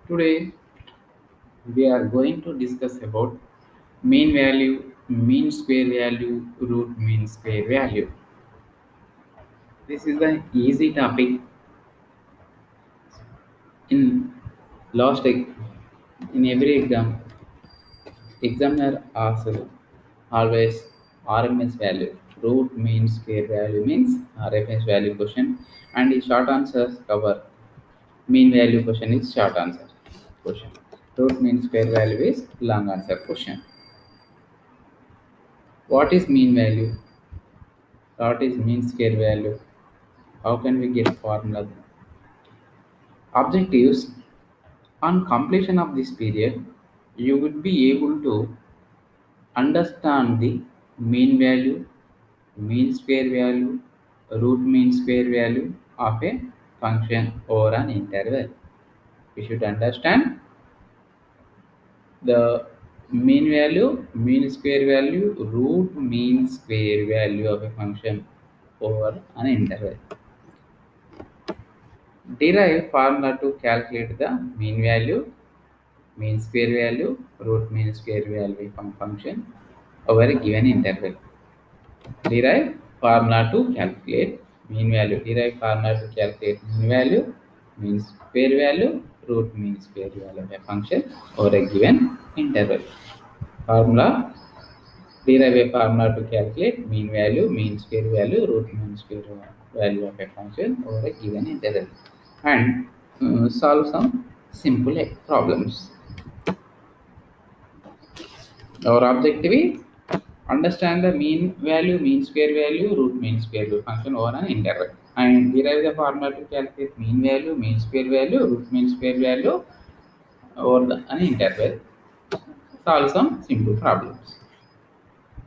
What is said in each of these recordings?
Today we are going to discuss about mean value, mean square value, root mean square value. This is an easy topic in in every examiner asks always RMS value. Root mean square value means RMS value question and the short answers cover mean value question is short answer question. Root mean square value is long answer question. What is mean value? What is mean square value? How can we get formula? Objectives. On completion of this period, you would be able to understand the mean value, mean square value, root mean square value of a function over an interval. We should understand the mean value, mean square value, root mean square value of a function over an interval. Derive formula to calculate the mean value, mean square value, root mean square value of a function over a given interval. Derive formula to calculate mean value. Derive formula to calculate mean value, mean square value, root mean square value of a function over a given interval. Formula. Derive a formula to calculate mean value, mean square value, root mean square value of a function over a given interval, and solve some simple problems. Our objective is understand the mean value, mean square value, root mean square value function over an interval, and derive the formula to calculate mean value, mean square value, root mean square value over an interval. Solve some simple problems.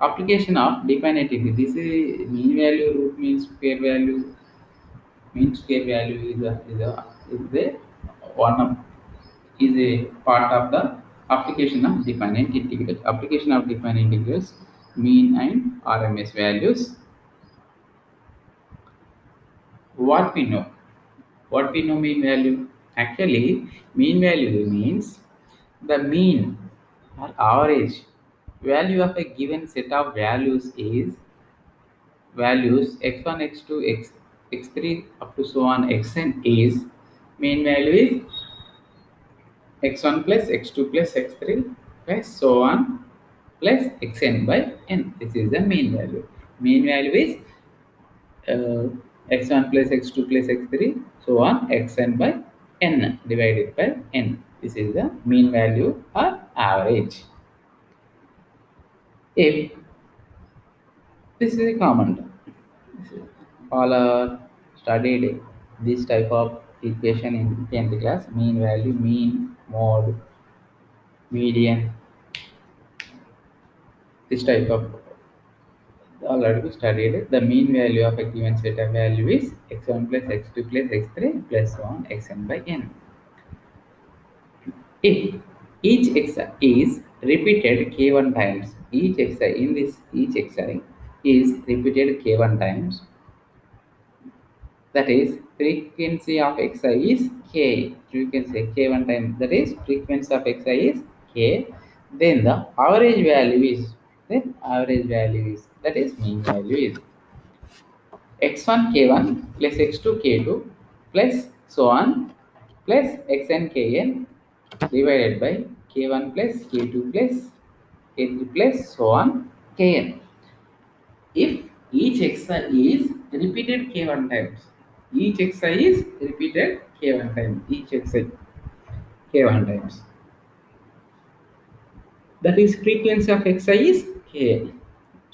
Application of definitely. This is mean value, root mean square value. Mean square value is a one of is a part of the application of definite integrals. Application of definite integrals, mean and RMS values. What we know? What we know mean value? Actually, mean value means the mean or average value of a given set of values is values x1, x2, x3 up to so on xn is mean value is x1 plus x2 plus x3 plus so on plus xn by n. This is the mean value. Mean value is uh, x1 plus x2 plus x3 so on xn by n divided by n. This is the mean value or average. If this is a common term, all are studied this type of equation in 10th class: mean value, mean, mode, median. This type of already we studied. The mean value of a given set of value is x1 plus x2 plus x3 plus so on xn by n. If each xi is repeated k1 times, each xi is repeated k1 times, that is frequency of xi is k. You can say k1 times, that is frequency of xi is k. Then the average value is that is mean value is x1 k1 plus x2 k2 plus so on plus xn kn divided by k1 plus k2 plus k3 plus so on kn. If each xi is repeated k1 times, each xi is repeated k1 times, each xi k1 times, that is frequency of xi is k.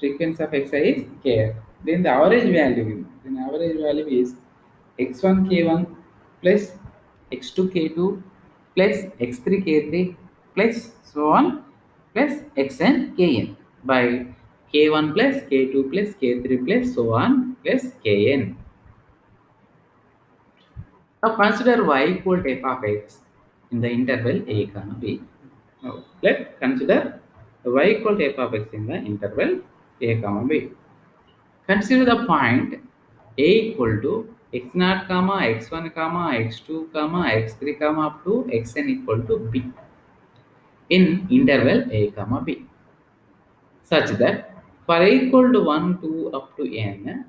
Frequency of xi is k. Then the average value is x1 k1 plus x2 k2 plus x3 k3 plus so on plus xn kn by k1 plus k2 plus k3 plus so on plus kn. Now consider y equal to f of x in the interval a comma b. Now let's consider y equal to f of x in the interval a comma b. Consider the point a equal to x naught comma x1 comma x2 comma x3 comma up to xn equal to b in interval a comma b, such that for I equal to 1 to up to n,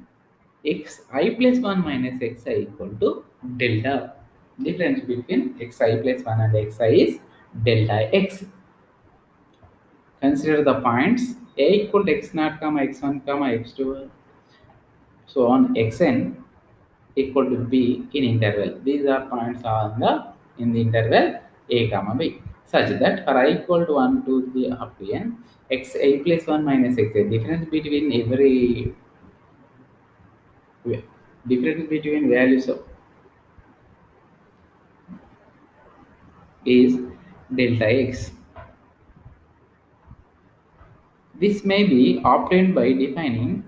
xi plus 1 minus xi equal to delta. Difference between xi plus 1 and xi is delta x. Consider the points a equal to x naught comma x1 comma x2 so on xn equal to b in interval. These are points on the in the interval a comma b, such that for I equal to 1 to the up to n, xi plus 1 minus xi, difference between values of is delta x. This may be obtained by defining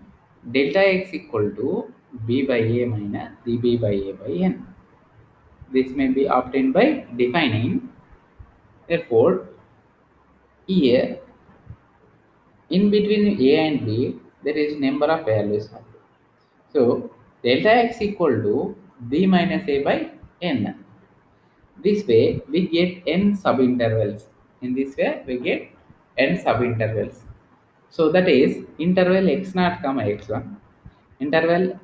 delta x equal to b by a minus db by a by n. This may be obtained by defining, therefore, here in between a and b there is number of values. So delta x equal to b minus a by n. This way we get n subintervals. In this way we get n subintervals. So that is interval x naught comma x1, interval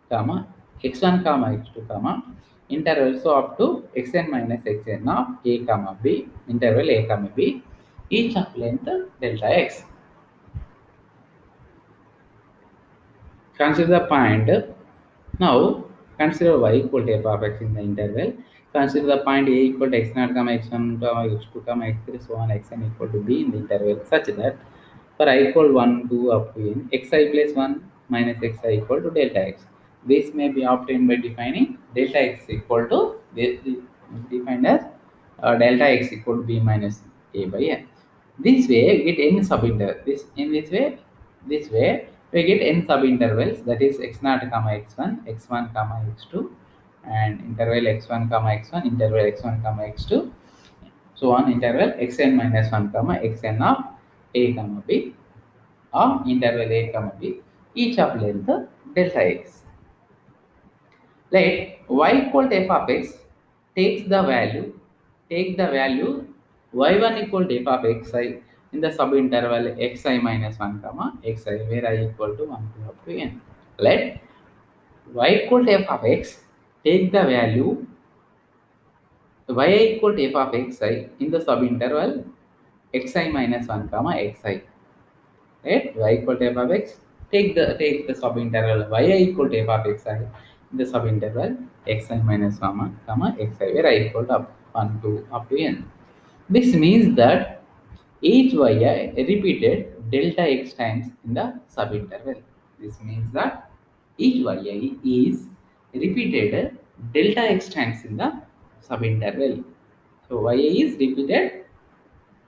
comma x1 comma x2 comma interval so up to xn minus xn of a comma b, interval a comma b, each of length delta x. Consider the point. Now consider y equal to f of x in the interval. Consider the point a equal to x naught comma x1 comma x2 comma x3 so on xn equal to b in the interval, such that for I equal 1 2 up to n, xi plus 1 minus xi equal to delta x. This may be obtained by defining delta x equal to defined as delta x equal to b minus a by n. This way get n subinterval. This way we get n subintervals, that is x naught comma x1, x1 comma x2, and interval x1 comma x1, interval x1 comma x2, so on interval xn minus 1 comma xn of a comma b of interval a comma b, each of length delta x. Let y equal to f of x takes the value take the value y1 equal to f of xi in the subinterval xi minus 1 comma xi, where I equal to 1 to up to n. Let y equal to f of x take the value y equal to f of xi in the subinterval xi minus 1 comma xi. Right? Y equal to f of x, take the subinterval y equal to f of xi in the subinterval xi minus 1 comma xi, where I equal to 1 to up to n. This means that each yi repeated delta x times in the subinterval. This means that each yi is repeated delta x times in the subinterval. So yi is repeated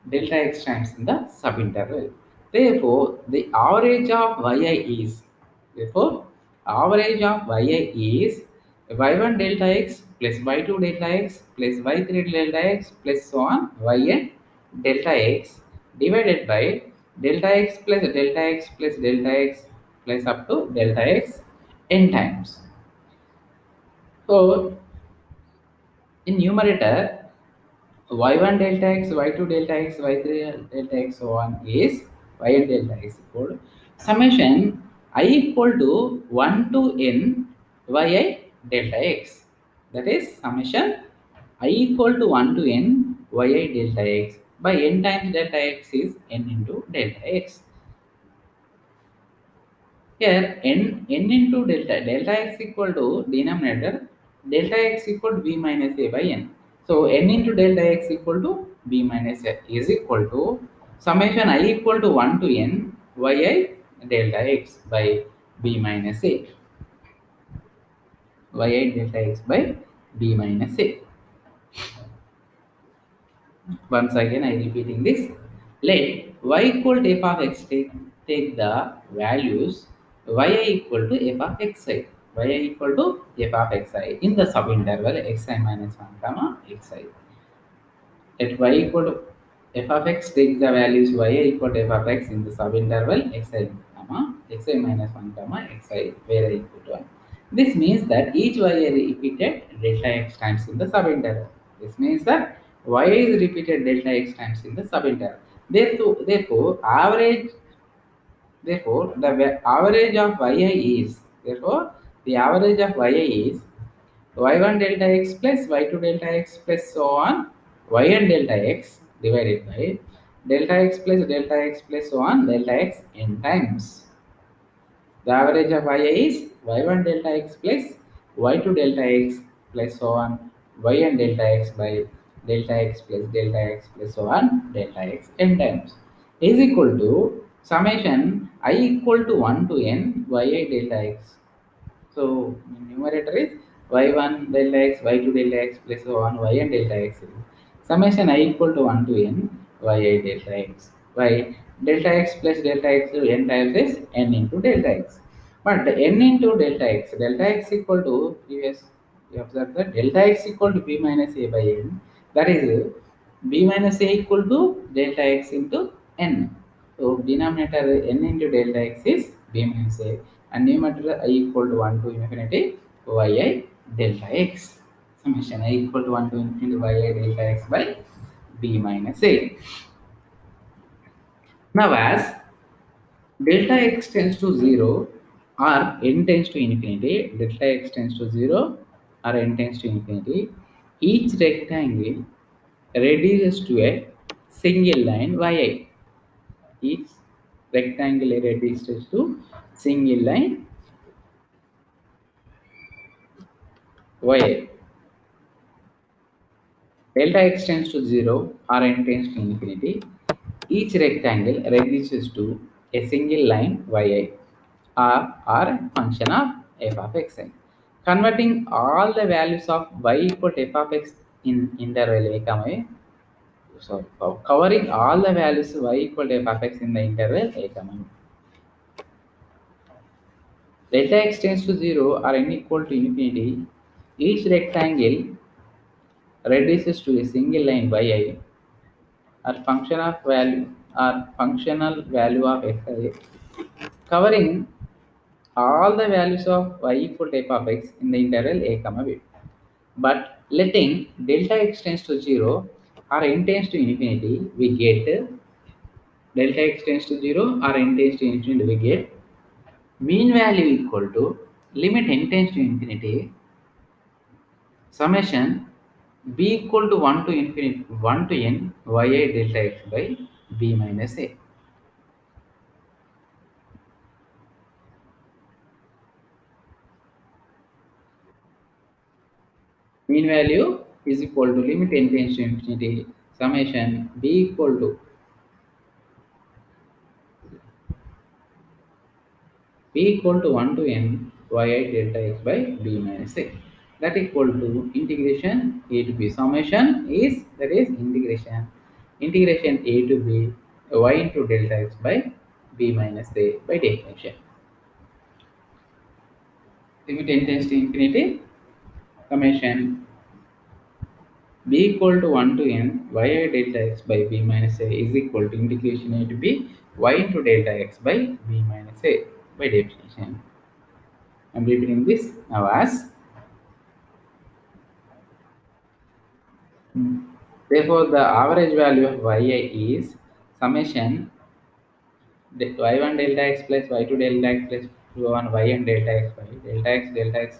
delta x times in the subinterval. Therefore, the average of yi is average of yi is y1 delta x plus y2 delta x plus y3 delta x plus so on yn delta x divided by delta x plus delta x plus delta x plus up to delta x n times. So in numerator, y1 delta x, y2 delta x, y3 delta x, so on is yn delta x equal to summation I equal to 1 to n yi delta x. That is summation I equal to 1 to n yi delta x by n times delta x is n into delta x. Here n into delta x equal to denominator delta x equal to b minus a by n. So n into delta x equal to b minus a is equal to summation I equal to 1 to n yi delta x by b minus a, yi delta x by b minus a. Once again I repeating this. Let y equal to f of x take the values yi equal to f of xi, yi equal to f of xi in the subinterval xi minus 1 comma xi. Let y equal to f of x take the values yi equal to f of x in the subinterval xi comma xi minus 1 comma xi, where I equal to 1. This means that each y is repeated delta x times in the subinterval. This means that y is repeated delta x times in the subinterval. Therefore, average of yi is the average of yi is y1 delta x plus y2 delta x plus so on yn delta x divided by delta x plus delta x plus so on delta x n times. The average of yi is y1 delta x plus y2 delta x plus so on yn delta x by delta x plus delta x plus so on delta x n times is equal to summation I equal to 1 to n yi delta x. So numerator is y1 delta x, y2 delta x plus so on yn delta x. Summation I equal to 1 to n yi delta x by delta x plus delta x to n times is n into delta x. But the n into delta x equal to previous we observe that delta x equal to b minus a by n. That is b minus a equal to delta x into n. So denominator n into delta x is b minus a and numerator I equal to 1 to infinity yi delta x. Summation I equal to 1 to infinity yi delta x by b minus a. Now as delta x tends to 0 or n tends to infinity, delta x tends to 0 or n tends to infinity, each rectangle reduces to a single line yi. Each rectangle reduces to single line yi. Delta x tends to 0 or n tends to infinity, each rectangle reduces to a single line yi or a function of f of xi. Converting all the values of y equal to f of x in interval a comma a. So covering all the values y equal to f of x in the interval a comma b. Delta x tends to 0 or n equal to infinity, each rectangle reduces to a single line yi or function of value or functional value of xi, covering all the values of y equal to f of x in the interval a comma b. But letting delta x tends to 0 or n tends to infinity, we get delta x tends to 0 or n tends to infinity, we get mean value equal to limit n tends to infinity summation b equal to 1 to infinity 1 to n yi delta x by b minus a. Mean value is equal to limit n tends to infinity summation b equal to b equal to 1 to n yi delta x by b minus a. That equal to integration a to b. Summation is that is integration a to b y into delta x by b minus a by definition. Limit n tends to infinity summation b equal to 1 to n yi delta x by b minus a is equal to integration a to b y into delta x by b minus a by definition. I am repeating this now as therefore the average value of yi is summation y1 delta x plus y2 delta x plus 1 yn delta x by delta x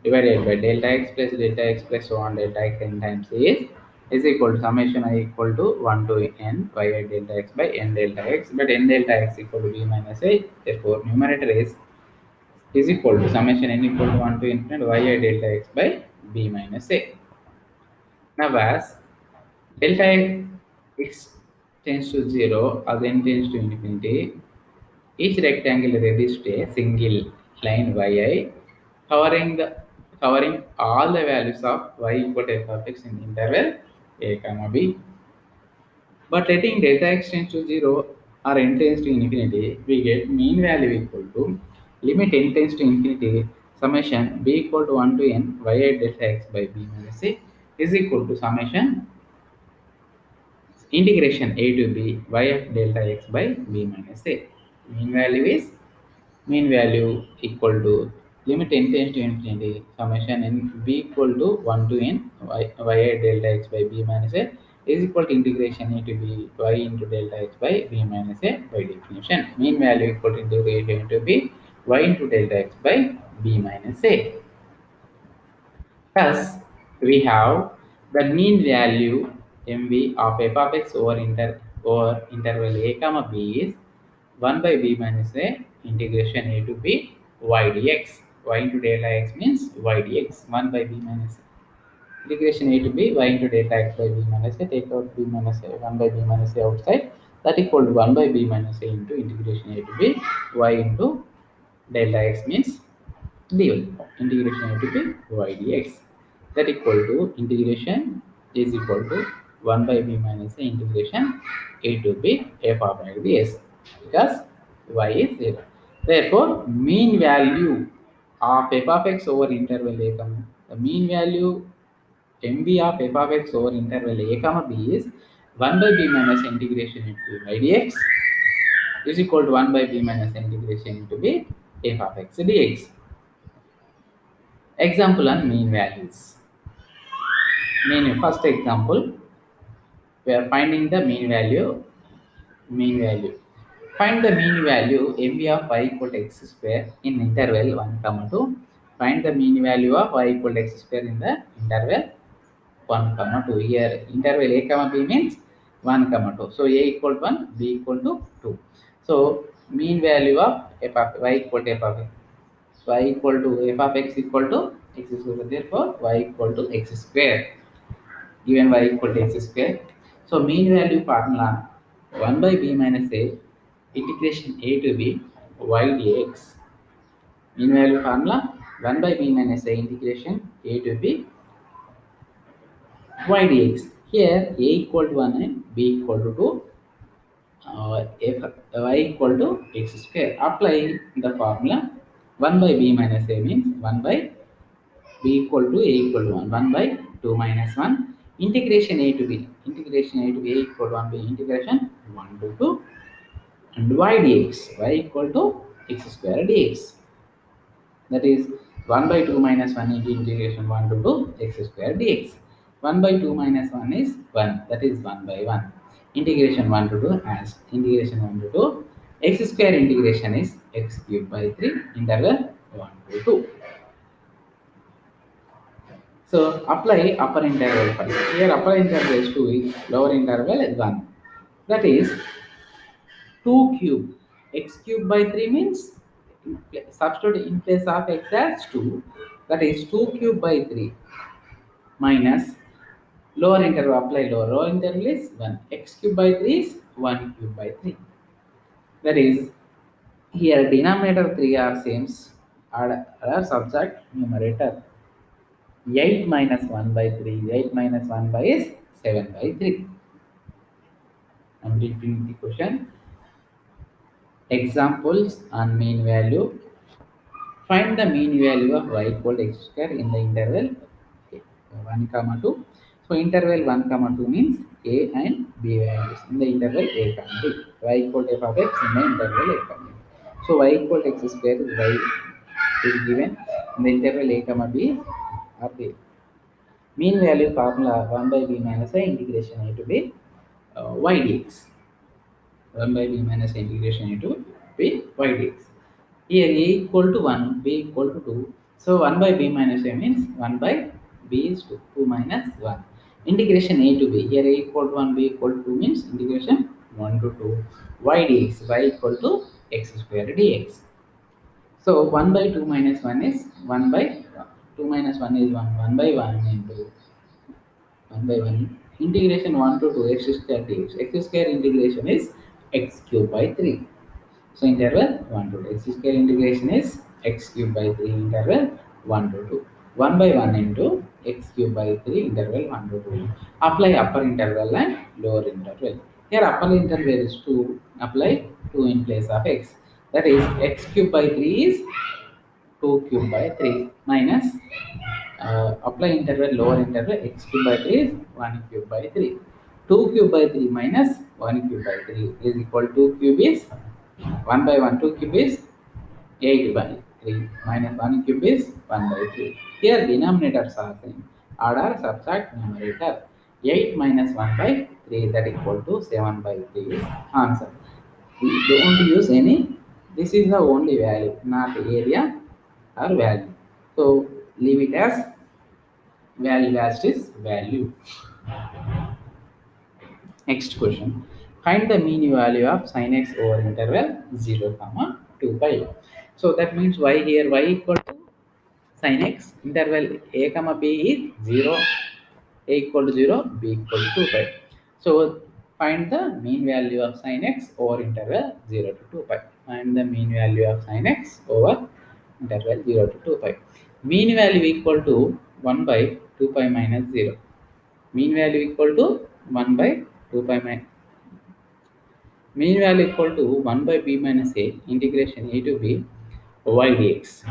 divided by delta x plus delta x plus so on delta x n times is equal to summation I equal to 1 to n y delta x by n delta x, but n delta x equal to b minus a. Therefore numerator is equal to summation n equal to 1 to infinite y delta x by b minus a. Now as delta x tends to 0 or then tends to infinity, each rectangle reduced to a single line yi covering all the values of y equal to f of x in interval a comma b. But letting delta x tends to 0 or n tends to infinity, we get mean value equal to limit n tends to infinity summation b equal to 1 to n y delta x by b minus a is equal to summation integration a to b y of delta x by b minus a. Mean value is mean value equal to limit n tends to infinity, summation n b equal to 1 to n y delta x by b minus a is equal to integration a to b y into delta x by b minus a by definition. Mean value equal to integration into b y into delta x by b minus a. Thus, we have the mean value mv of f of x over interval a comma b is 1 by b minus a integration a to b y dx. Y into delta x means y dx. 1 by b minus integration a to b y into delta x by b minus a. Take out b minus a 1 by b minus a outside. That equal to 1 by b minus a into integration a to b y into delta x means dy. Integration a to b y dx. That equal to integration is equal to 1 by b minus a integration a to b f of x ds, because y is 0. Therefore, mean value of f of x over interval a comma, the mean value mv of f of x over interval a comma b is 1 by b minus integration into y dx is equal to 1 by b minus integration into b f of x dx. Example on mean values. First example, we are finding the mean value. Mean value. Find the mean value mv of y equal to x square in interval 1 comma 2. Find the mean value of y equal to x square in the interval 1 comma 2. Here interval a comma b means 1 comma 2. So a equal to 1, b equal to 2. So mean value of f of y equal to f of x. Y equal to f of x equal to x square. Therefore y equal to x square. Given y equal to x square. So mean value formula 1 by b minus a integration a to b y dx. Mean value formula 1 by b minus a integration a to b y dx. Here a equal to 1 and b equal to 2. F y equal to x square. Apply the formula 1 by b minus a means 1 by b equal to a equal to 1. 1 by 2 minus 1. Integration a to b. Integration a to b equal to 1 by integration 1 to 2 and y dx. Y equal to x square dx. That is 1 by 2 minus 1 into integration 1 to 2 x square dx. 1 by 2 minus 1 is 1. That is 1 by 1. Integration 1 to 2 as integration 1 to 2. X square integration is x cube by 3 interval 1 to 2. So apply upper interval first. Here upper interval is 2, is lower interval is 1. That is 2 cube. X cube by 3 means substitute in place of x as 2. That is 2 cube by 3 minus lower interval, apply lower interval is 1. X cube by 3 is 1 cube by 3. That is here denominator 3 are same. Add or subtract numerator. 8 minus 1 by 3. 8 minus 1 by is 7 by 3. I'm repeating the question. Examples on mean value. Find the mean value of y equal to x square in the interval 1 comma 2. So interval 1 comma 2 means a and b values in the interval a comma b. Y equal to f of x in the interval a comma b. So y equal to x square is y is given in the interval a comma b or b. Mean value formula 1 by b minus a integration a to b y dx. 1 by b minus integration into b y dx. Here a equal to 1, b equal to 2. So 1 by b minus a means 1 by b is 2, 2 minus 1. Integration a to b. Here a equal to 1, b equal to 2 means integration 1 to 2. Y dx. Y equal to x square dx. So 1 by 2 minus 1 is 1 by 2 minus 1 is 1. 1 by 1 into 1 by 1 integration 1 to 2 x square dx. X square integration is x cube by 3. So interval 1 to 2. X square integration is x cube by 3 interval 1 to 2. 1 by 1 into x cube by 3 interval 1 to 2. Apply upper interval and lower interval. Here upper interval is 2. Apply 2 in place of x. That is x cube by 3 is 2 cube by 3 minus apply interval lower interval x cube by 3 is 1 cube by 3. 2 cube by 3 minus 1 cube by 3 is equal to 2 cube is 1 by 1. 2 cube is 8 by 3 minus 1 cube is 1 by 3. Here denominators are same. Add or subtract numerator. 8 minus 1 by 3 that equal to 7 by 3 is answer. We don't use any. This is the only value, not area or value. So leave it as value as is value. Next question. Find the mean value of sin x over interval 0, comma 2 pi. So that means y here y equal to sin x interval a comma b is 0, a equal to 0, b equal to 2 pi. So find the mean value of sin x over interval 0 to 2 pi. Find the mean value of sin x over interval 0 to 2 pi. Mean value equal to 1 by 2 pi minus 0. Mean value equal to 1 by 2 pi minus. Mean value equal to 1 by b minus a integration a to b y dx.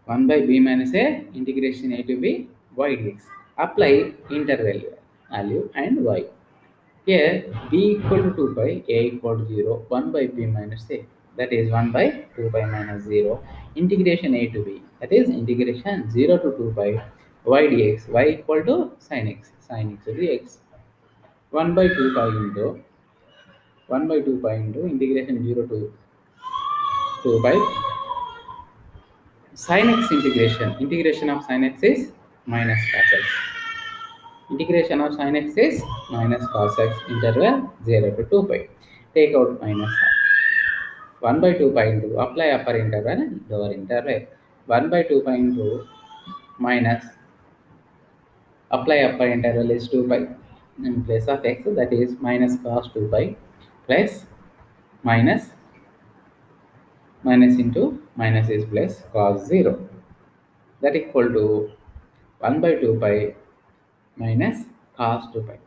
1 by b minus a integration a to b y dx. Apply interval value and y. Here b equal to 2 pi, a equal to 0, 1 by b minus a. That is 1 by 2 pi minus 0. Integration a to b. That is integration 0 to 2 pi y dx. Y equal to sin x. Sin x dx. 1 by 2 pi into 1 by 2 pi into integration 0 to 2 pi sin x integration. Integration of sin x is minus cos x. Integration of sin x is minus cos x interval 0 to 2 pi. Take out minus 1 by 2 pi into apply upper interval and lower interval. 1 by 2 pi into minus apply upper interval is 2 pi in place of x, that is minus cos 2 pi plus minus minus into minus is plus cos 0, that equal to 1 by 2 pi minus cos 2 pi.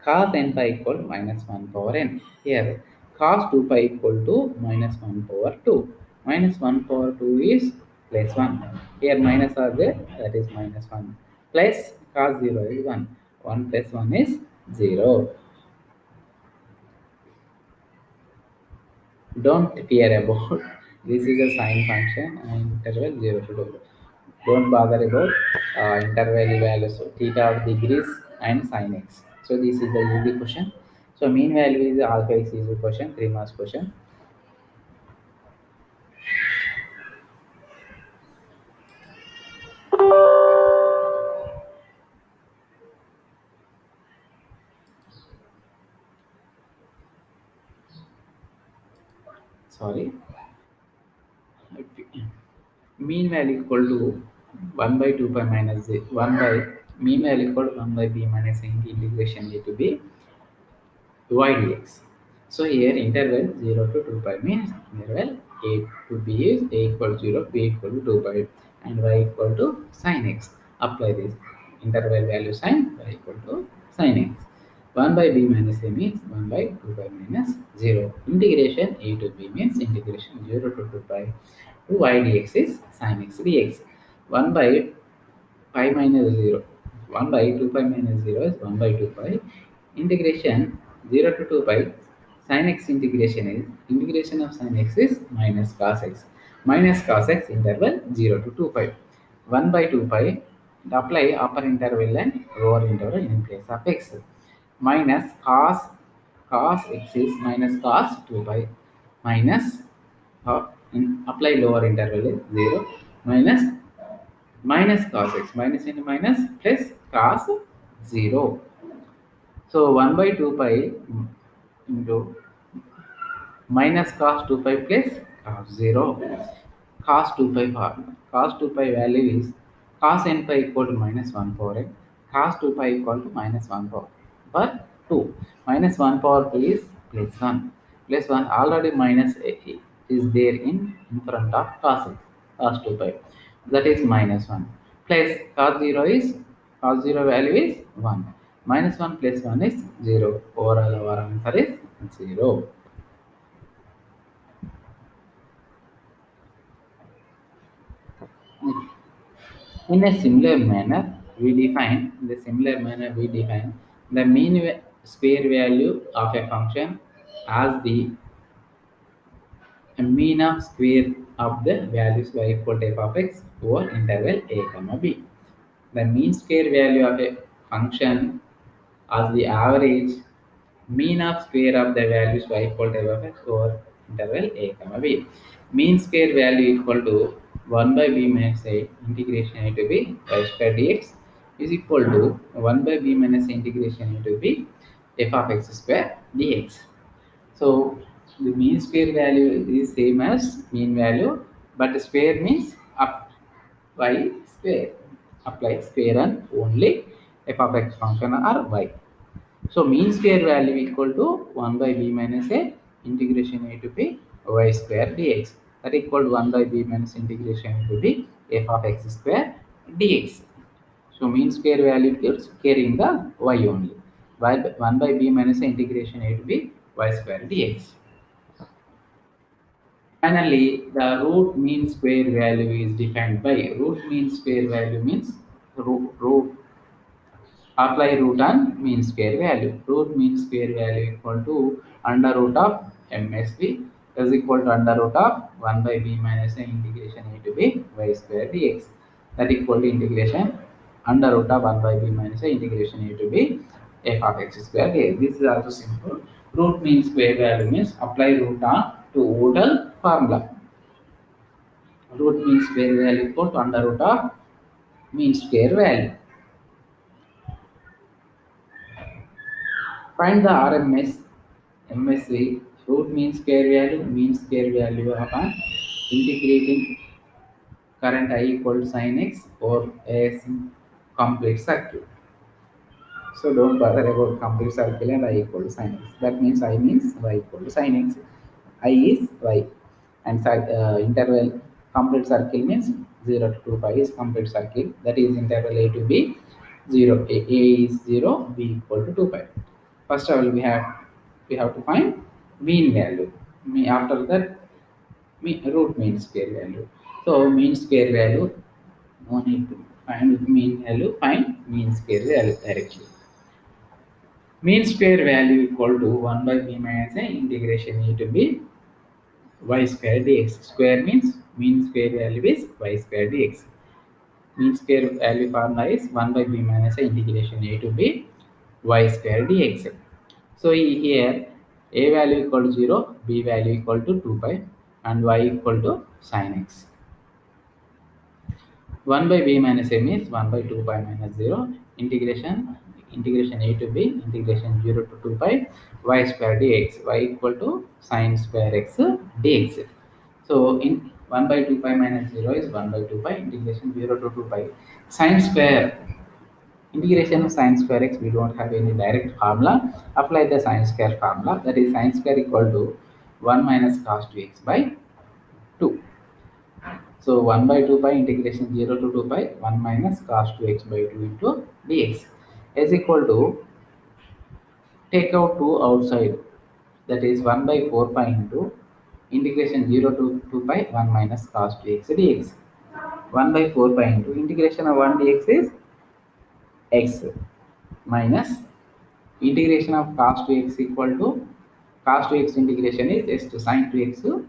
Cos n pi equal to minus 1 power n. Here cos 2 pi equal to minus 1 power 2. Minus 1 power 2 is plus 1. Here minus are there, that is minus 1. Plus cos 0 is 1. 1 plus 1 is 0. Don't care about this is a sine function and interval 0 to 2. Don't bother about interval values, so theta of degrees and sin x. So this is the easy question. So mean value is alpha x easy question, 3 marks question. Sorry. Mean value equal to 1 by 2 pi minus 1 by mean value equal to 1 by b minus integration a to b y dx. So here interval 0 to 2 pi means interval a to b is a equal to 0, b equal to 2 pi and y equal to sin x. Apply this interval value sin y equal to sin x. 1 by b minus a means 1 by 2 pi minus 0. Integration a to b means integration 0 to 2 pi to y dx is sin x dx. 1 by pi minus 0. 1 by 2 pi minus 0 is 1 by 2 pi. Integration 0 to 2 pi sin x integration of sin x is minus cos x. Minus cos x interval 0 to 2 pi. 1 by 2 pi apply upper interval and lower interval in place of x. Minus cos x is minus cos 2 pi minus apply lower interval is 0 minus minus cos x, minus into minus plus cos 0. So 1 by 2 pi into minus cos 2 pi plus cos 0. Cos 2 pi formula. Cos 2 pi value is cos n pi equal to minus 1 power n. Cos 2 pi equal to minus 1 power per 2. Minus 1 power 2 is plus 1. Plus 1 already minus is there in front of cos x. Cos 2 pi. That is minus 1. Plus cos 0 is cos 0 value is 1. Minus 1 plus 1 is 0. Overall our answer is 0. In a similar manner, we define the square value of a function as the mean of square of the values y equal to f of x over interval a comma b. The mean square value of a function as the average mean of square of the values y equal to f of x over interval a comma b. Mean square value equal to 1 by b minus a integration a to b y square dx is equal to 1 by b minus a integration a to b f of x square dx. So the mean square value is same as mean value, but square means up y square. Apply square on only f of x function or y. So mean square value equal to 1 by b minus a integration a to b y square dx. That equal to 1 by b minus integration a to b f of x square dx. So mean square value is carrying the y only. By 1 by b minus integration a to b y square dx. Finally, the root mean square value is defined by root mean square value means root apply root on mean square value. Root mean square value equal to under root of MSB is equal to under root of 1 by b minus a integration a to b y square dx. That equal to integration under root of 1 by b minus a integration a to b f of x square dx. This is also simple. Root mean square value means apply root on to Odal formula. Root mean square value equal to under root of mean square value. Find the RMS MSV root mean square value upon integrating current I equal to sin x or a complete circle. So don't bother about complete circle and I equal to sin x. That means I means y equal to sin x. I is y and interval complete circle means 0 to 2 pi is complete circle. That is interval a to b 0. A is 0, b equal to 2 pi. First of all, we have to find mean value. After that, root mean square value. So mean square value, no need to find mean value. Find mean square value directly. Mean square value equal to 1 by b minus a integration e to b y square dx. Square means mean square value is y square dx. Mean square value formula is 1 by b minus a integration a to b y square dx. So here a value equal to 0, b value equal to 2 pi and y equal to sin x. 1 by b minus a means 1 by 2 pi minus 0 integration a to b integration 0 to 2 pi y square dx y equal to sin square x dx. So in 1 by 2 pi minus 0 is 1 by 2 pi integration 0 to 2 pi sin square integration of sin square x, we don't have any direct formula. Apply the sin square formula, that is sin square equal to 1 minus cos 2x by 2. So 1 by 2 pi integration 0 to 2 pi 1 minus cos 2x by 2 into dx is equal to take out 2 outside, that is 1 by 4 pi into integration 0 to 2 pi 1 minus cos 2x dx. 1 by 4 pi into integration of 1 dx is x minus integration of cos 2x equal to cos 2x integration is s to sin 2x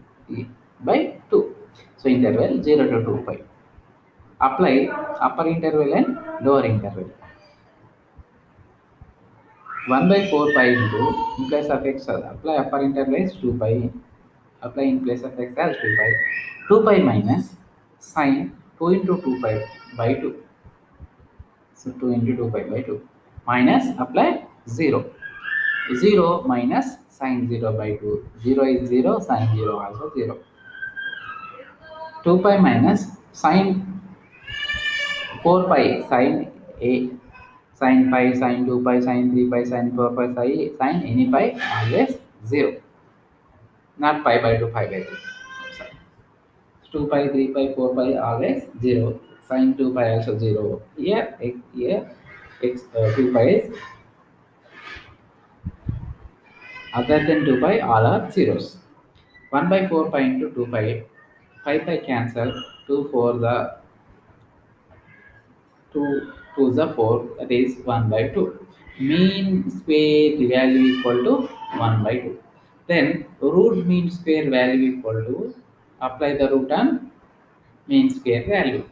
by 2. So interval 0 to 2 pi. Apply upper interval and lower interval. 1 by 4 pi into in place of x apply upper interval is 2 pi. Apply in place of x as 2 pi. 2 pi minus sine 2 into 2 pi by 2. So 2 into 2 pi by 2 minus apply 0. 0 minus sine 0 by 2. 0 is 0, sine 0 also 0. 2 pi minus sine 4 pi sine a sine pi sine 2 pi sine 3 pi sine 4 pi sine any pi always 0, not pi by 2 pi by 3. Sorry. 2 pi 3 pi 4 pi always 0, sine 2 pi also 0. Here x 2 pi is other than 2 pi all are zeros. 1 by 4 pi into 2 pi, pi cancel, 2 for the 2 to the 4, that is 1 by 2. Mean square value equal to 1 by 2. Then root mean square value equal to apply the root and mean square value.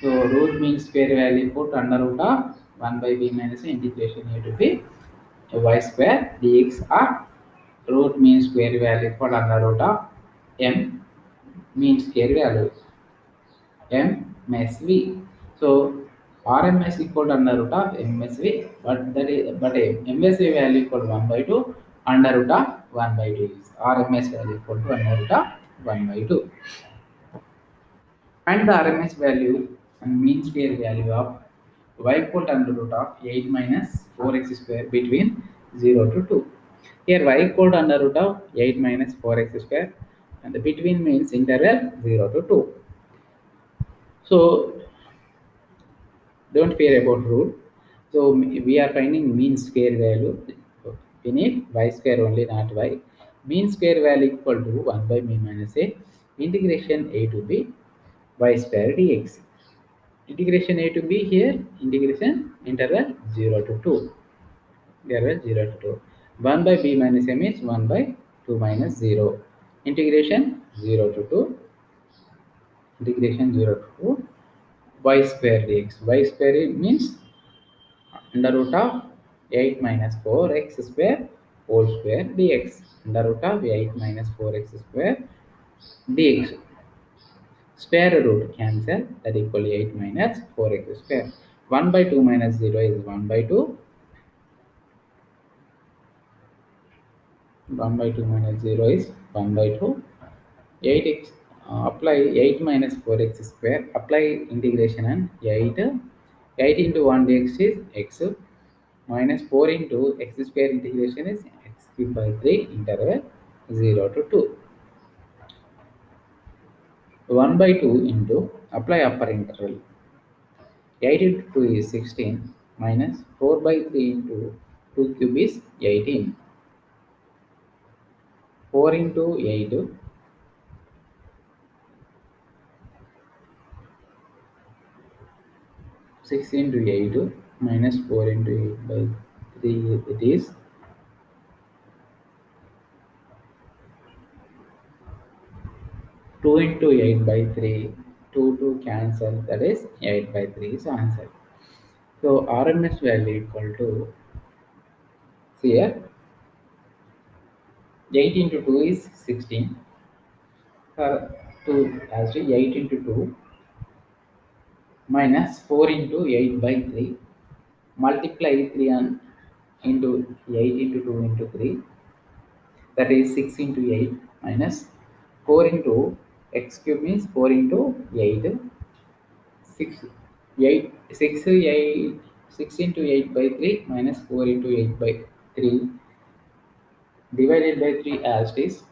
So root mean square value put under root of 1 by b minus integration a to b y square dx or root mean square value put under root of m mean square value MSV. So RMS equal to under root of MSV, but MSV value equal to 1 by 2 under root of 1 by 2 is RMS value equal to under root of 1 by 2. Find the RMS value and mean square value of y equal to under root of 8 minus 4x square between 0 to 2. Here y equal to under root of 8 minus 4x square and the between means interval 0 to 2. So don't fear about rule. So we are finding mean square value. We need y square only, not y. Mean square value equal to 1 by b minus a integration a to b y square dx. Integration a to b here, integration interval 0 to 2. Interval 0 to 2. 1 by b minus a means 1 by 2 minus 0. Integration 0 to 2. Integration 0 to 2. Y square dx. Y square means under root of 8 minus 4x square whole square dx. Under root of 8 minus 4x square dx. Square root cancel, that equal 8 minus 4x square. 1 by 2 minus 0 is 1 by 2. 1 by 2 minus 0 is 1 by 2. 8x, apply 8 minus 4x square, apply integration and 8. 8 into 1 dx is x minus 4 into x square integration is x cube by 3 interval 0 to 2. 1 by 2 into apply upper interval. 8 into 2 is 16 minus 4 by 3 into 2 cube is 18. 4 into 8, 6 into 8 minus 4 into 8 by 3, it is 2 into 8 by 3. 2 to cancel, that is 8 by 3 is answer. So RMS value equal to, see here, 8 into 2 is 16. 2 as 8 into 2 minus 4 into 8 by 3. Multiply 3 and into 8 into 2 into 3. That is 6 into 8 minus 4 into x cube means 4 into 8. 6, 8, 6, 8, 6 into 8 by 3 minus 4 into 8 by 3 divided by 3 as it is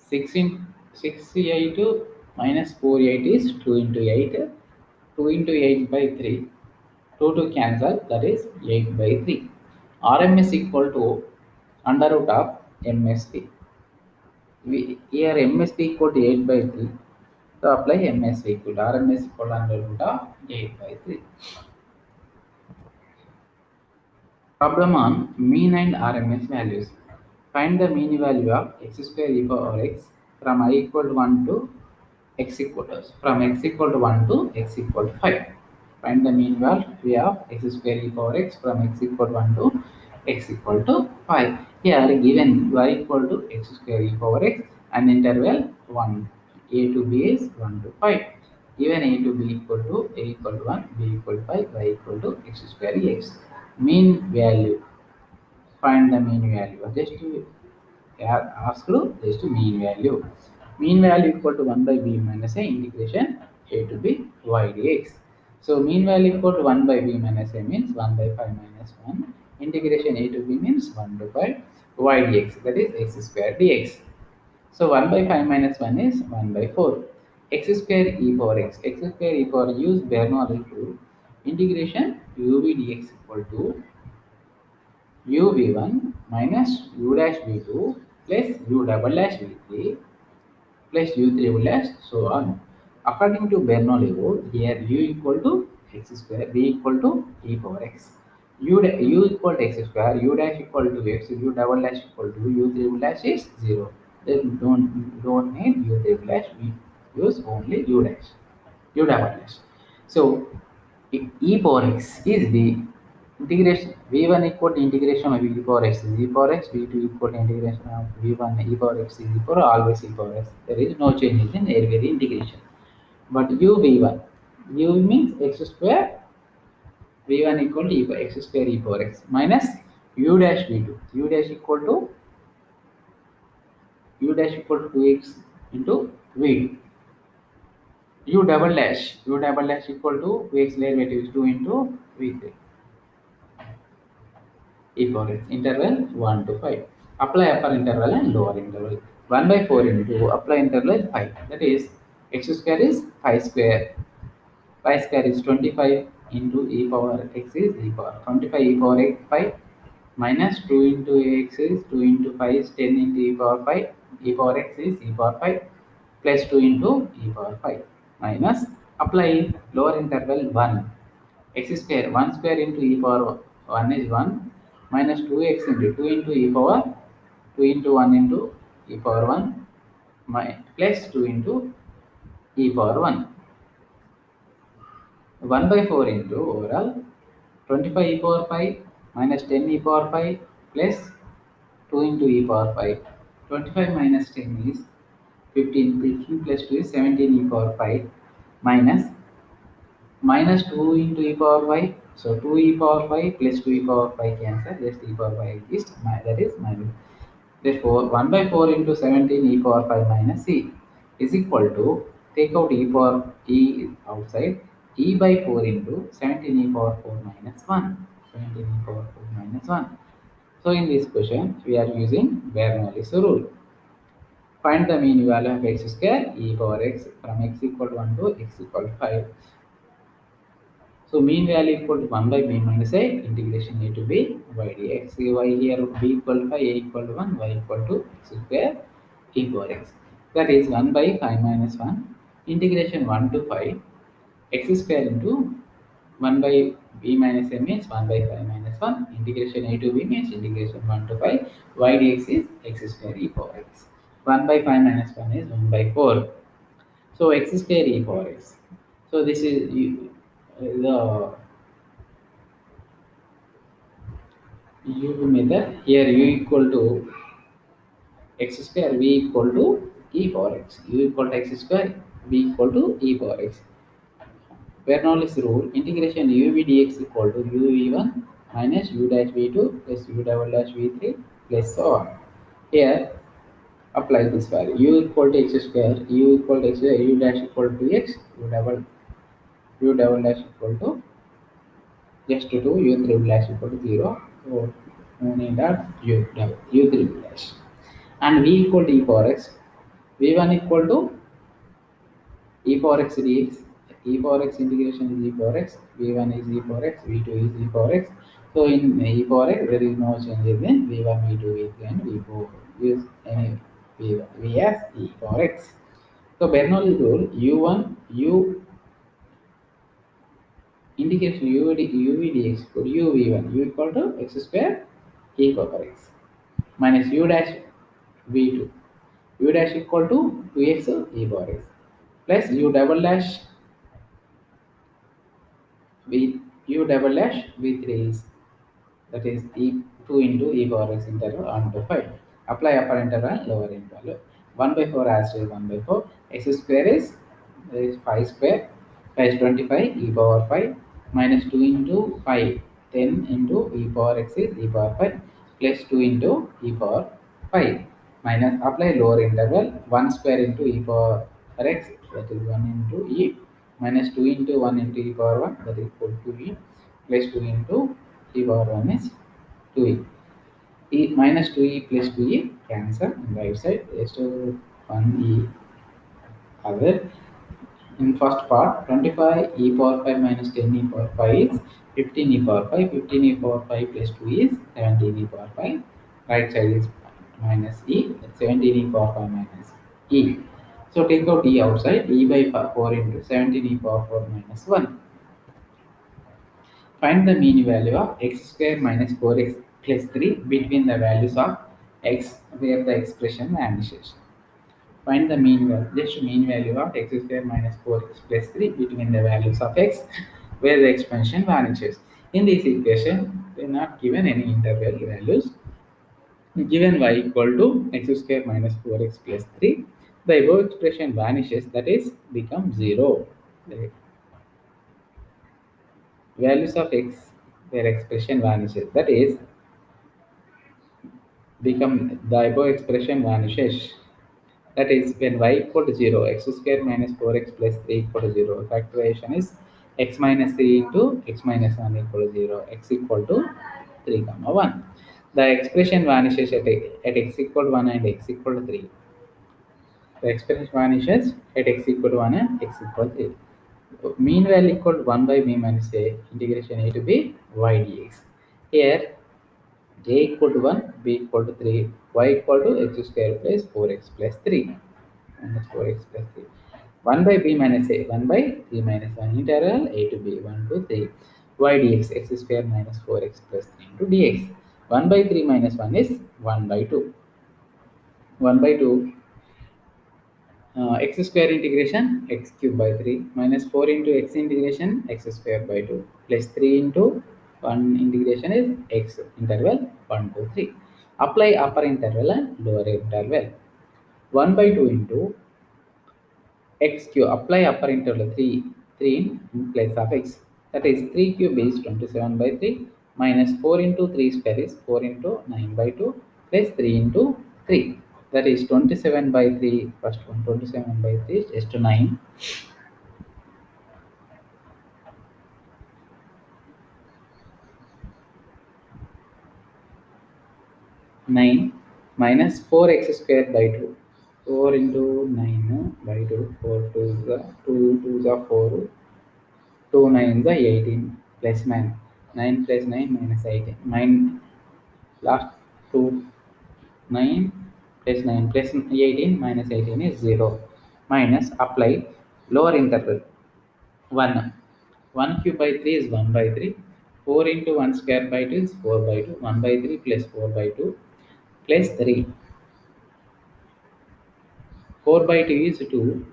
6 in 6 8 minus 4 8 is 2 into 8. 2 into 8 by 3. 2 to cancel, that is 8 by 3. RMS equal to under root of MSP. Here MSP equal to 8 by 3. So apply MSP equal to RMS equal to under root of 8 by 3. Problem on mean and RMS values. Find the mean value of x square e power x from I equal to 1 to x equal to, from x equal to 1 to x equal to 5. Find the mean value of x square e power x from x equal to 1 to x equal to 5. Here given y equal to x square e power x and interval 1 a to b is 1 to 5. Given a to b equal to a equal to 1, b equal to 5, y equal to x square x. Mean value. Find the mean value. Just to ask just mean value. Mean value equal to 1 by b minus a integration a to b y dx. So mean value equal to 1 by b minus a means 1 by 5 minus 1. Integration a to b means 1 to 5 y dx, that is x square dx. So 1 by 5 minus 1 is 1 by 4. X square e power x. X square e power use Bernoulli rule. Integration ub dx equal to u v1 minus u dash v2 plus u double dash v3 plus u triple dash so on. According to Bernoulli rule, here u equal to x square, v equal to e power x. U equal to x square, u dash equal to x, u double dash equal to u triple dash is 0. Then don't need u triple dash. We use only u dash, u double dash. So e power x is the integration v1 equal to integration of e power x is e power x, v2 equal to integration of v1 e power x is e power always e power x. There is no changes in area integration. But u v1, u means x square, v1 equal to e power x square e power x minus u dash v2, u dash equal to 2x into v2, u double dash equal to x derivative is 2 into v3 e power x interval 1 to 5. Apply upper interval and lower interval. 1 by 4 into apply interval is 5. That is x square is 5 square. 5 square is 25 into e power x is e power 25 e power x 5 minus 2 into x is 2 into 5 is 10 into e power 5, e power x is e power 5 plus 2 into e power 5 minus apply lower interval 1 x square 1 square into e power 1 is 1 minus 2x into 2 into e power 2 into 1 into e power 1 plus 2 into e power 1 1 by 4 into overall 25 e power 5 minus 10 e power 5 plus 2 into e power 5. 25 minus 10 is 15. 15 plus 2 is 17 e power 5 minus 2 into e power 5. So 2 e power 5 plus 2 e power 5 cancel. Just e power 5 is that is minus. Therefore, 1 by 4 into 17 e power 5 minus c is equal to, take out e power e outside, e by 4 into 17 e power 4 minus 1. 17 e power 4 minus 1. So in this question, we are using Bernoulli's rule. Find the mean value of x square e power x from x equal to 1 to x equal to 5. So mean value equal to 1 by b minus a integration a to b y dx. Y here b equal to 5, a equal to 1, y equal to x square e power x. That is 1 by 5 minus 1 integration 1 to 5 x square into 1 by b minus a means 1 by 5 minus 1 integration a to b means integration 1 to 5 y dx is x square e power x. 1 by 5 minus 1 is 1 by 4. So x square e power x. So this is the u method. Here u equal to x square, v equal to e power x. U equal to x square, v equal to e power x. Bernoulli's rule integration u v dx equal to u v1 minus u dash v2 plus u double dash v3 plus so on. Here apply this value u equal to x square, u equal to x square, u dash equal to x, u double dash equal to just to do u triple dash equal to 0. So no need that u triple dash and v equal to e power x, v1 equal to e power x dx, e power x integration is e power x, v1 is e power x, v2 is e power x. So in e power x there is no changes in v1, v2, v3 and v4. Use any v1, v as e power x. So Bernoulli rule u1 u integration uv dx equal to uv1 u equal to x square e power x minus u dash v2, u dash equal to 2x e power x plus u double dash v u double dash v3 is that is e2 into e power x interval on to 5. Apply upper interval and lower interval. 1 by 4 as well 1 by 4. X square is 5 square. 5 is 25 e power 5 minus 2 into 5 10 into e power x is e power 5 plus 2 into e power 5 minus apply lower interval 1 square into e power x that is 1 into e minus 2 into 1 into e power 1 that is equal to e plus 2 into e power 1 is 2e. E minus 2e plus 2e cancel on right side. Rest of 1e other. In first part 25 e power 5 minus 10 e power 5 is 15 e power 5. 15 e power 5 plus 2 is 17 e power 5. Right side is minus e. 17 e power 5 minus e. So take out e outside. E by 4 into 17 e power 4 minus 1. Find the mean value of x square minus 4x plus 3 between the values of x where the expression vanishes. Find the mean value, just mean value of x square minus 4x plus 3 between the values of x where the expansion vanishes. In this equation, they are not given any interval values. Given y equal to x square minus 4x plus 3, the above expression vanishes, that is, become 0. The values of x where expression vanishes, that is, become the above expression vanishes. That is, when y equal to 0, x square minus 4x plus 3 equal to 0. Factorization is x minus 3 into x minus 1 equal to 0. X equal to 3 comma 1. The expression vanishes at x equal to 1 and x equal to 3. The expression vanishes at x equal to 1 and x equal to 3. Mean value equal to 1 by b minus a integration a to b y dx. Here a equal to 1, b equal to 3, y equal to x square plus 4x plus 3. Minus 4x plus 3. 1 by b minus a, 1 by 3 minus 1, integral a to b, 1 to 3. Y dx, x square minus 4x plus 3 into dx. 1 by 3 minus 1 is 1 by 2. 1 by 2, x square integration x cube by 3 minus 4 into x integration x square by 2 plus 3 into 1 integration is x interval 1 to 3. Apply upper interval and lower interval. 1 by 2 into x cube. Apply upper interval 3 in place of x. That is 3 cube is 27 by 3 minus 4 into 3 square is 4 into 9 by 2 plus 3 into 3. That is 27 by 3. First one 27 by 3 is to 9. 9 minus 4x square by 2. 4 into 9 by 2. 4 2 is the 2 2 is the 4. 2 9 is the 18 plus 9. 9 plus 9 minus 18. 9 last 2 9 plus 9 plus 18 minus 18 is 0. Minus apply lower interval 1. 1 cube by 3 is 1 by 3. 4 into 1 square by 2 is 4 by 2. 1 by 3 plus 4 by 2 plus 3. 4 by 2 is 2.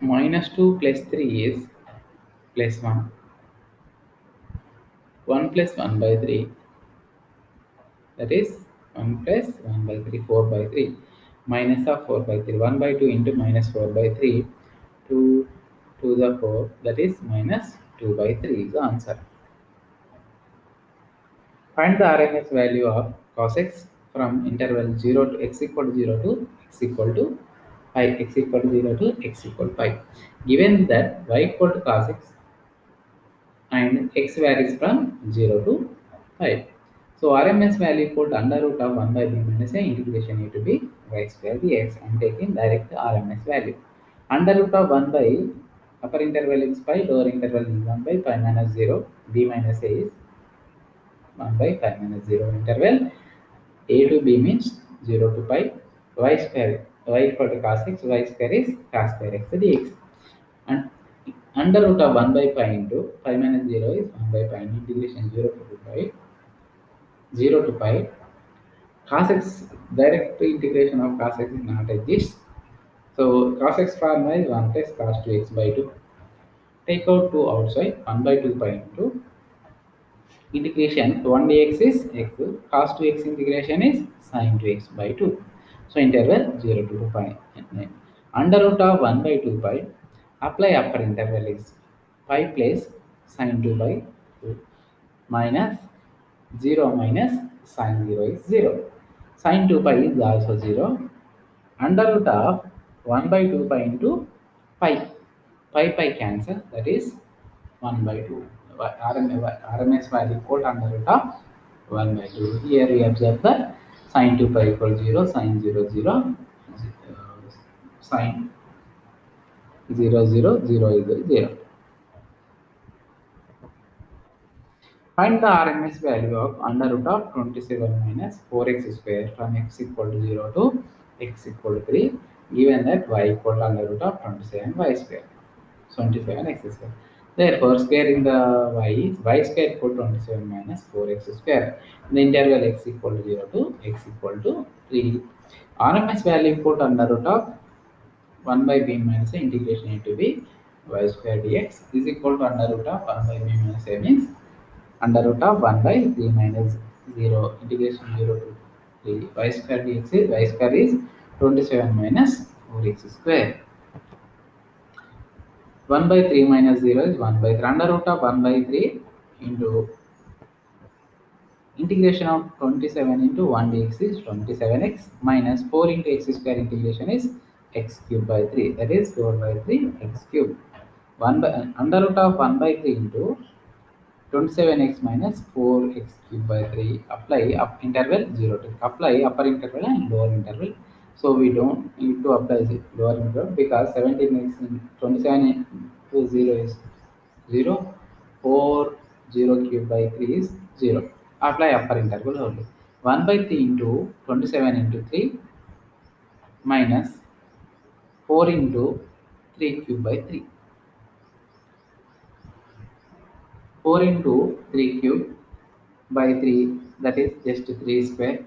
Minus 2 plus 3 is plus 1. 1 plus 1 by 3, that is 1 plus 1 by 3, 4 by 3. Minus of 4 by 3. 1 by 2 into minus 4 by 3. 2 to the 4, that is minus 2 by 3 is the answer. Find the RMS value of cos x from interval 0 to x equal to 0 to x equal to pi, x equal to 0 to x equal to pi. Given that y equal to cos x and x varies from 0 to 5. So RMS value equal to under root of 1 by b minus a integration a to b y square dx. I am taking direct RMS value. Under root of 1 by upper interval is pi, lower interval is 1 by pi minus 0, b minus a is 1 by pi minus 0 interval. A to b means 0 to pi, y square, y equal to cos x, y square is cos square x dx. And under root of 1 by pi into pi minus 0 is 1 by pi integration 0 to pi, 0 to pi. Cos x, direct integration of cos x is not exist. So cos x formula is 1 plus cos 2x by 2. Take out 2 outside, 1 by 2 pi into integration 1 dx is x, cos 2x integration is sin 2x by 2. So interval 0 to 2 pi. Under root of 1 by 2 pi, apply upper interval is pi plus sin 2 by 2 minus 0 minus sin 0 is 0. Sin 2 pi is also 0. Under root of 1 by 2 pi into pi. Pi cancel, that is 1 by 2. RMS value equal to under root of 1 by 2. Here we observe that sin 2 pi equals 0, sin 0 0, sin 0 0 0 is 0. Find the RMS value of under root of 27 minus 4x square from x equal to 0 to x equal to 3, given that y equal to under root of 27 y square. 27 x square. Therefore, squaring the y square equal to 27 minus 4x square. In the interval x equal to 0 to x equal to 3. RMS value equal to under root of 1 by b minus a integration into b y square dx is equal to under root of 1 by b minus a means under root of 1 by 3 minus 0 integration 0 to 3 y square dx is y square is 27 minus 4x square. 1 by 3 minus 0 is 1 by 3 under root of 1 by 3 into integration of 27 into 1 dx is 27x minus 4 into x square integration is x cube by 3, that is 4 by 3 x cube. 1 by under root of 1 by 3 into 27x minus 4x cube by 3, apply up interval 0 to apply upper interval and lower interval. So we don't need to apply the lower interval because 17x in 27 to 0 is 0, 4 0 cube by 3 is 0. Apply upper interval only. 1 by 3 into 27 into 3 minus 4 into 3 cube by 3. 4 into 3 cube by 3, that is just 3 square.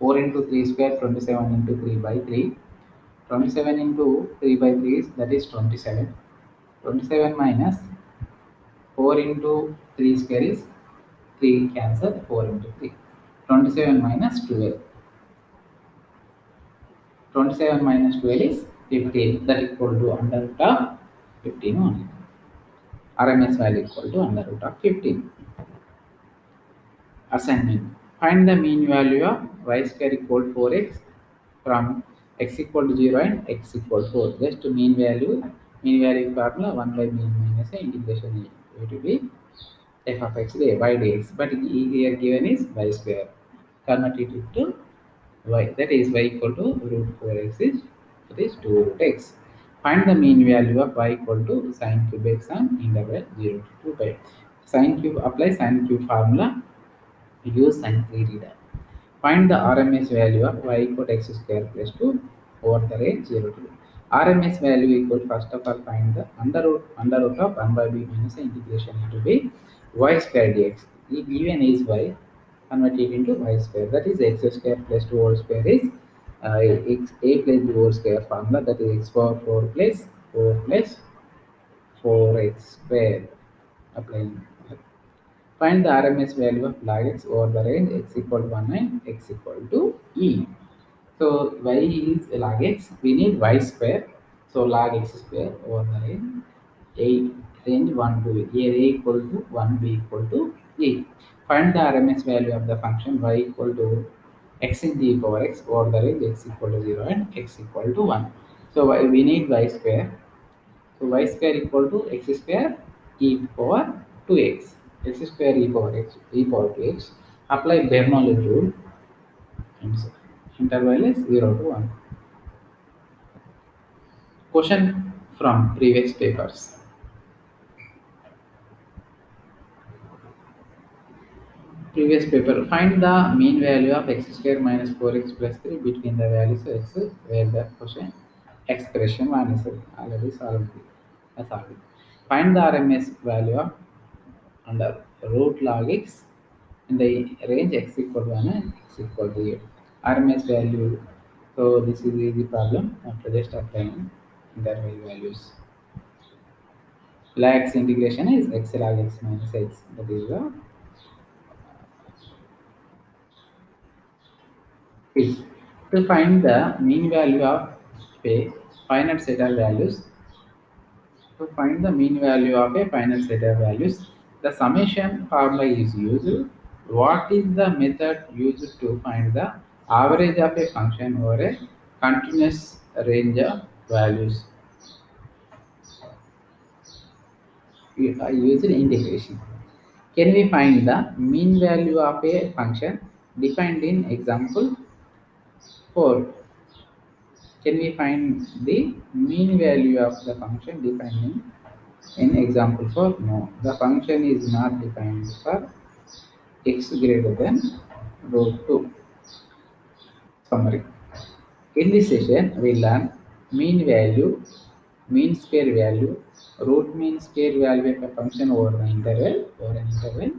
4 into 3 square, 27 into 3 by 3. 27 into 3 by 3 is, that is 27. 27 minus 4 into 3 square is 3 cancel 4 into 3. 27 minus 12. 27 minus 12 is 15. That equal to under root of 15 only. RMS value equal to under root of 15. Assignment. Find the mean value of y square equal to 4x from x equal to 0 and x equal to 4. Just mean value formula 1 by mean minus a integration a to b f of x by dx. But here given is y square. Convert it into y, that is y equal to root 4x is, that is 2 root x. Find the mean value of y equal to sine cube x on interval 0 to 2 pi. Sine cube, apply sine cube formula, use sine 3 reader. Find the RMS value of y equal to x square plus 2 over the range 0 to 2. RMS value equal, first of all find the under root of 1 by b minus the integration into b y square dx. The given is y, convert it into y square, that is x square plus 2 whole square is x a plus b whole square formula, that is x power 4 plus 4 plus 4x square. Applying. Find the RMS value of log x over the range x equal to 1 and x equal to e. So y is log x, we need y square. So log x square over the range 8, range 1 to a equal to 1, b equal to e. Find the RMS value of the function y equal to x into e power x over the range x equal to 0 and x equal to 1. So we need y square. So y square equal to x square e power 2x. X square e power x, e power 2x. Apply Bernoulli rule and so interval is 0 to 1. Question from previous papers. Previous paper, find the mean value of x square minus 4x plus 3 between the values of x where the question expression one is already solved. That's all. Find the RMS value of under root log x in the range x equal to 1 and x equal to 8. RMS value. So this is the easy problem after just applying interval values. Log x integration is x log x minus x. That is the is to find the mean value of a finite set of values. To find the mean value of a finite set of values, the summation formula is used. What is the method used to find the average of a function over a continuous range of values? I used integration. Can we find the mean value of a function defined in example 4? Can we find the mean value of the function defined in example 4? No, the function is not defined for x greater than root 2. Summary. In this session, we learn mean value, mean square value, Root mean square value of a function over the interval. Over an interval.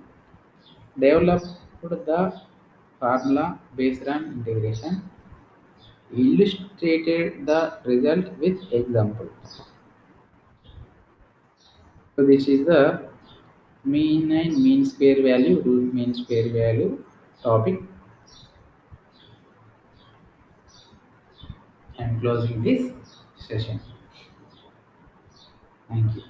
Developed the formula based on integration. Illustrated the result with example. So this is the mean and mean square value, root mean square value topic. I am closing this session. Thank you.